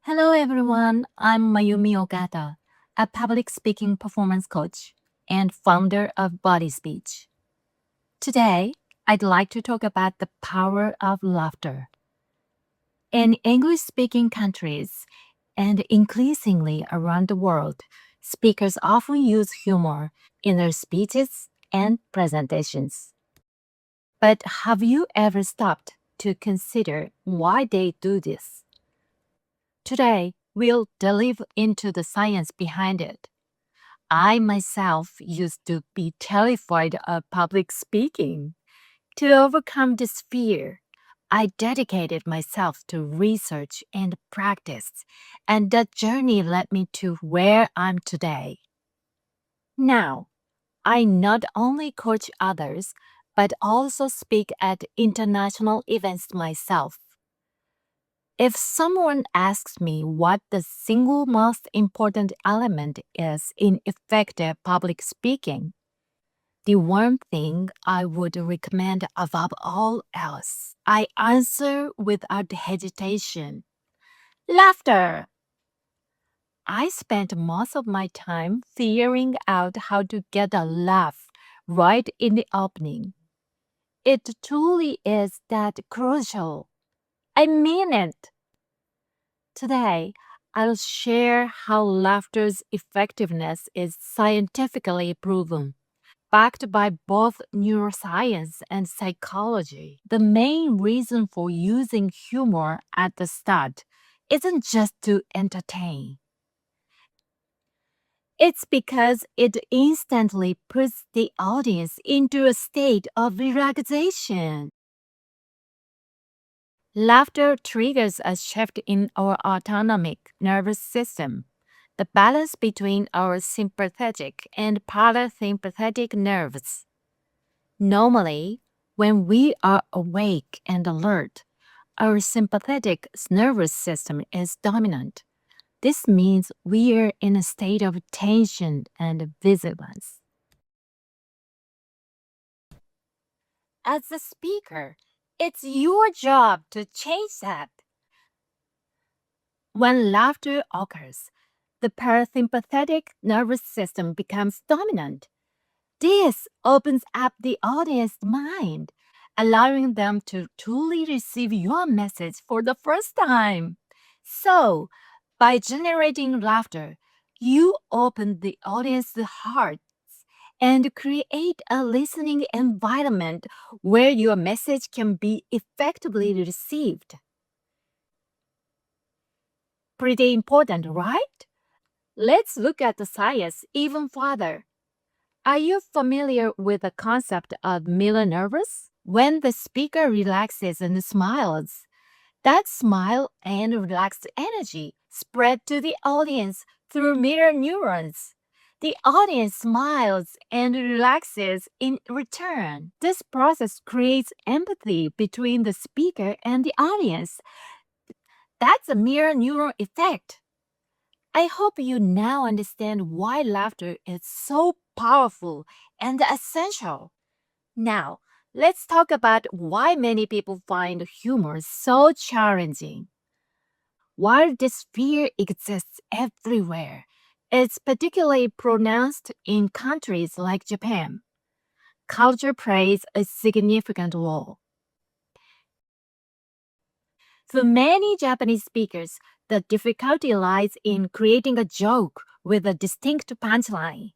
Hello everyone, I'm Mayumi Ogata, a public speaking performance coach and founder of Body Speech. Today, I'd like to talk about the power of laughter. In English speaking countries and increasingly around the world, speakers often use humor in their speeches and presentations. But have you ever stopped to consider why they do this? Today, we'll delve into the science behind it. I myself used to be terrified of public speaking. To overcome this fear, I dedicated myself to research and practice, and that journey led me to where I'm today. Now, I not only coach others, but also speak at international events myself. If someone asks me what the single most important element is in effective public speaking, the one thing I would recommend above all else, I answer without hesitation: laughter. I spent most of my time figuring out how to get a laugh right in the opening. It truly is that crucial. I mean it. Today, I'll share how laughter's effectiveness is scientifically proven, backed by both neuroscience and psychology. The main reason for using humor at the start isn't just to entertain. It's because it instantly puts the audience into a state of relaxation. Laughter triggers a shift in our autonomic nervous system, the balance between our sympathetic and parasympathetic nerves. Normally, when we are awake and alert, our sympathetic nervous system is dominant. This means we are in a state of tension and vigilance. As a speaker, it's your job to change that. When laughter occurs, the parasympathetic nervous system becomes dominant. This opens up the audience's mind, allowing them to truly receive your message for the first time. So, by generating laughter, you open the audience's hearts and create a listening environment where your message can be effectively received. Pretty important, right? Let's look at the science even further. Are you familiar with the concept of mirror nervous? When the speaker relaxes and smiles, that smile and relaxed energy spread to the audience through mirror neurons. The audience smiles and relaxes in return. This process creates empathy between the speaker and the audience. That's a mirror neuron effect. I hope you now understand why laughter is so powerful and essential. Now, let's talk about why many people find humor so challenging. While this fear exists everywhere, it's particularly pronounced in countries like Japan. Culture plays a significant role. For many Japanese speakers, the difficulty lies in creating a joke with a distinct punchline.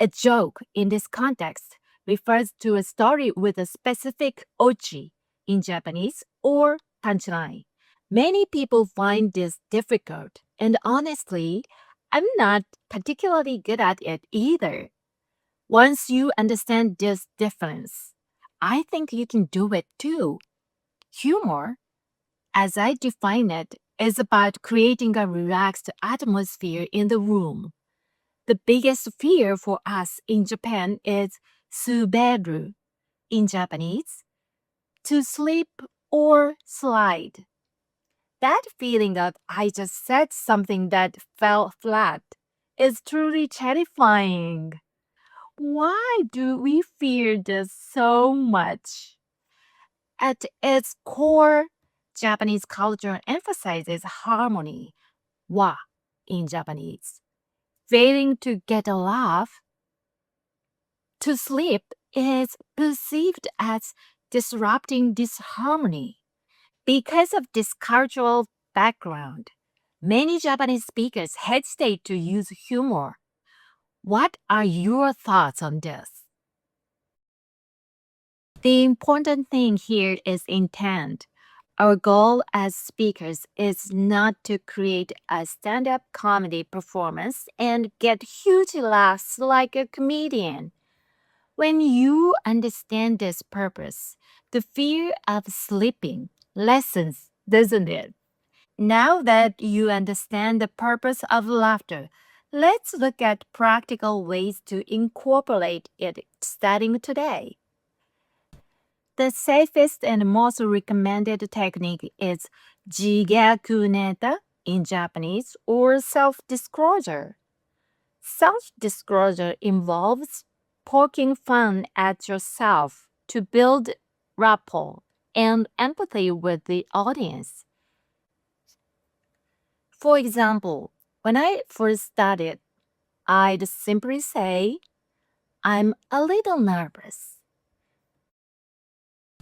A joke in this context refers to a story with a specific ochi in Japanese or punchline. Many people find this difficult, and honestly, I'm not particularly good at it either. Once you understand this difference, I think you can do it too. Humor, as I define it, is about creating a relaxed atmosphere in the room. The biggest fear for us in Japan is suberu in Japanese, to slip or slide. That feeling of I just said something that fell flat is truly terrifying. Why do we fear this so much? At its core, Japanese culture emphasizes harmony, wa in Japanese. Failing to get a laugh, to sleep is perceived as disrupting disharmony. Because of this cultural background, many Japanese speakers hesitate to use humor. What are your thoughts on this? The important thing here is intent. Our goal as speakers is not to create a stand up comedy performance and get huge laughs like a comedian. When you understand this purpose, the fear of sleeping lessens, doesn't it? Now that you understand the purpose of laughter, let's look at practical ways to incorporate it starting today. The safest and most recommended technique is jigyaku in Japanese or self-disclosure. Self-disclosure involves poking fun at yourself to build rapport and empathy with the audience. For example, when I first started, I'd simply say, I'm a little nervous.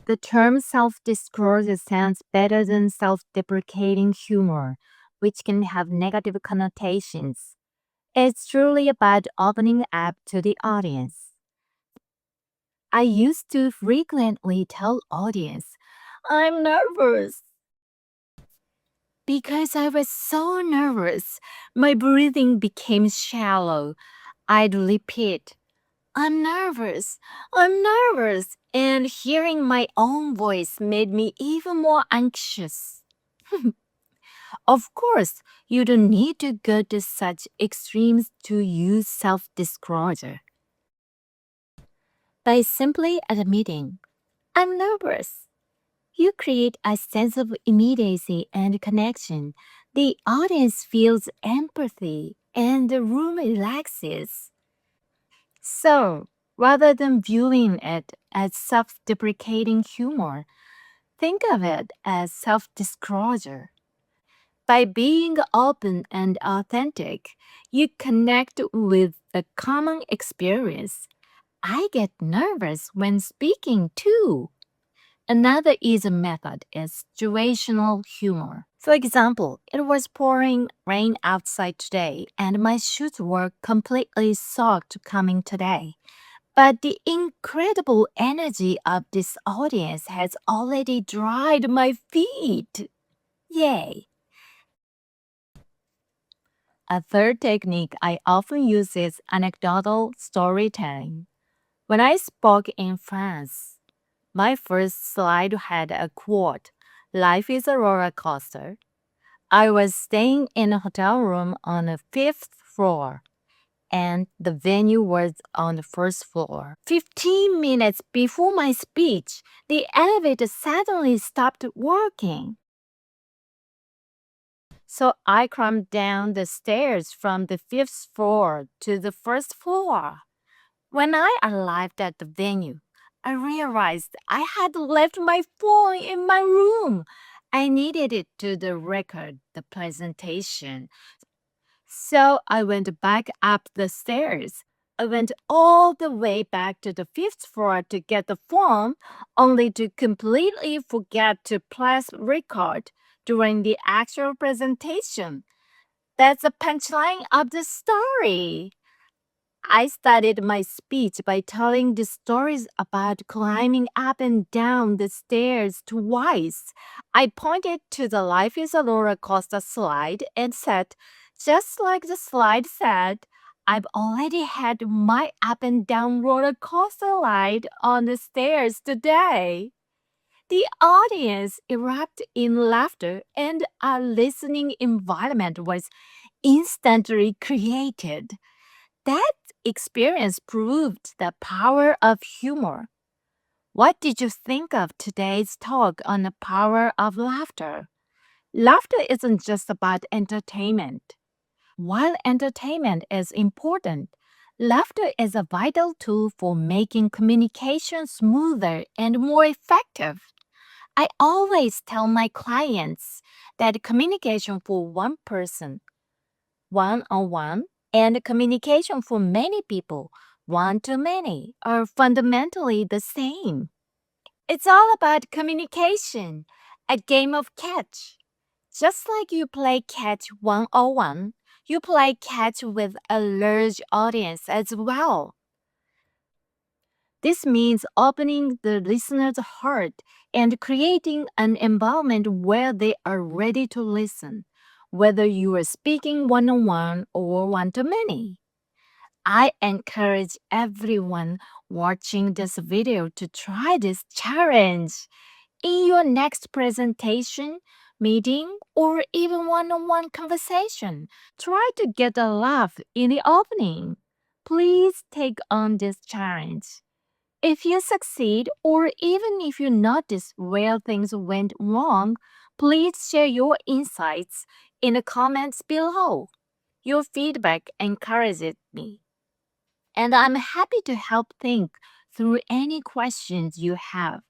The term self-disclosure sounds better than self-deprecating humor, which can have negative connotations. It's truly about opening up to the audience. I used to frequently tell audience, I'm nervous. Because I was so nervous, my breathing became shallow. I'd repeat, I'm nervous, I'm nervous, and hearing my own voice made me even more anxious. Of course, you don't need to go to such extremes to use self disclosure. By simply admitting, I'm nervous, you create a sense of immediacy and connection. The audience feels empathy and the room relaxes. So, rather than viewing it as self deprecating humor, think of it as self disclosure. By being open and authentic, you connect with the common experience. I get nervous when speaking too. Another easy method is situational humor. For example, it was pouring rain outside today and my shoes were completely soaked coming today. But the incredible energy of this audience has already dried my feet. Yay! A third technique I often use is anecdotal storytelling. When I spoke in France, my first slide had a quote, Life is a roller coaster. I was staying in a hotel room on the fifth floor, and the venue was on the first floor. 15 minutes before my speech, the elevator suddenly stopped working. So I climbed down the stairs from the fifth floor to the first floor. When I arrived at the venue, I realized I had left my phone in my room. I needed it to the record the presentation. So I went back up the stairs. I went all the way back to the fifth floor to get the phone, only to completely forget to press record during the actual presentation. That's the punchline of the story. I started my speech by telling the stories about climbing up and down the stairs twice. I pointed to the Life is a roller coaster slide and said, just like the slide said, I've already had my up and down roller coaster ride on the stairs today. The audience erupted in laughter and a listening environment was instantly created. That experience proved the power of humor. What did you think of today's talk on the power of laughter? Laughter isn't just about entertainment. While entertainment is important, laughter is a vital tool for making communication smoother and more effective. I always tell my clients that communication for one person one-on-one, and communication for many people, one-to-many, are fundamentally the same. It's all about communication, a game of catch. Just like you play catch 101, you play catch with a large audience as well. This means opening the listener's heart and creating an environment where they are ready to listen, whether you are speaking one on one or one to many. I encourage everyone watching this video to try this challenge. In your next presentation, meeting, or even one on one conversation, try to get a laugh in the opening. Please take on this challenge. If you succeed, or even if you notice where things went wrong, please share your insights in the comments below. Your feedback encourages me, and I'm happy to help think through any questions you have.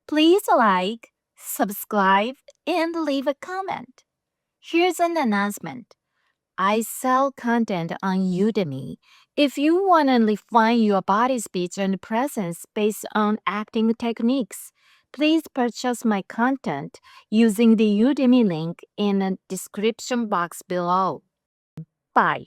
Please like, subscribe, and leave a comment. Here's an announcement. I sell content on Udemy. If you want to refine your body speech and presence based on acting techniques, please purchase my content using the Udemy link in the description box below. Bye.